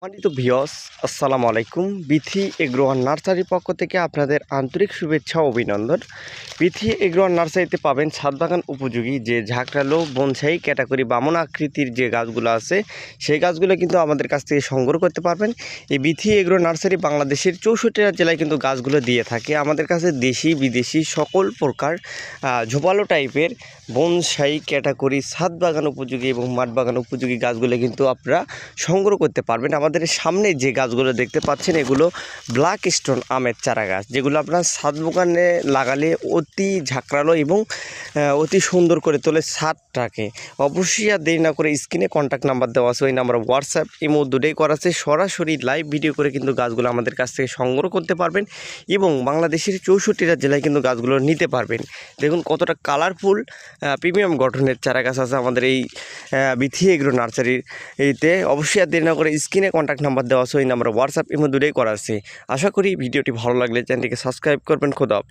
সম্মানিত ভিউয়ার্স, আসসালামু আলাইকুম। বিথি এগ্রো অ্যান্ড নার্সারির পক্ষ থেকে আপনাদের আন্তরিক শুভেচ্ছা ও অভিনন্দন। বিথি এগ্রো অ্যান্ড নার্সারিতে পাবেন ছাদ বাগান উপযোগী যে ঝাঁকড়ালো বনসাই ক্যাটাগরি বামন আকৃতির যে গাছগুলো আছে সেই গাছগুলো কিন্তু আমাদের কাছ থেকে সংগ্রহ করতে পারবেন। এই বিথি এগ্রো নার্সারি বাংলাদেশের 64টা জেলায় কিন্তু গাছগুলো দিয়ে থাকে। আমাদের কাছে দেশি বিদেশি সকল প্রকার ঝোপালো টাইপের বনসাই ক্যাটাগরি ছাদ বাগান উপযোগী এবং মাঠ বাগান উপযোগী গাছগুলো কিন্তু আপনারা সংগ্রহ করতে পারবেন। আমাদের সামনে যে গাছগুলো দেখতে পাচ্ছেন এগুলো ব্ল্যাক স্টোন আমের চারা গাছ, যেগুলো আপনার ছাদ বাগানে লাগালে অতি ঝাঁকড়ালো এবং অতি সুন্দর করে তোলে ছাদটাকে। অবশ্যই আর দেরি না করে স্ক্রিনে কন্ট্যাক্ট নাম্বার দেওয়া আছে, ওই নাম্বার হোয়াটসঅ্যাপ ইমো দুটোই করা আছে। সরাসরি লাইভ ভিডিও করে কিন্তু গাছগুলো আমাদের কাছ থেকে সংগ্রহ করতে পারবেন এবং বাংলাদেশের 64টা জেলায় কিন্তু গাছগুলো নিতে পারবেন। দেখুন কতটা কালারফুল প্রিমিয়াম গঠনের চারা গাছ আছে আমাদের এই বিথি এগ্রো নার্সারির এইতে। অবশ্যই আর দেরি না করে স্ক্রিনে কন্ট্যাক্ট নাম্বার দেওয়া আছে, ওই নাম্বার হোয়াটসঅ্যাপ ইমো দুটোই করা আছে। আশা করি ভিডিওটি ভালো লাগলে চ্যানেলটিকে সাবস্ক্রাইব করবেন। খোদা হাফেজ।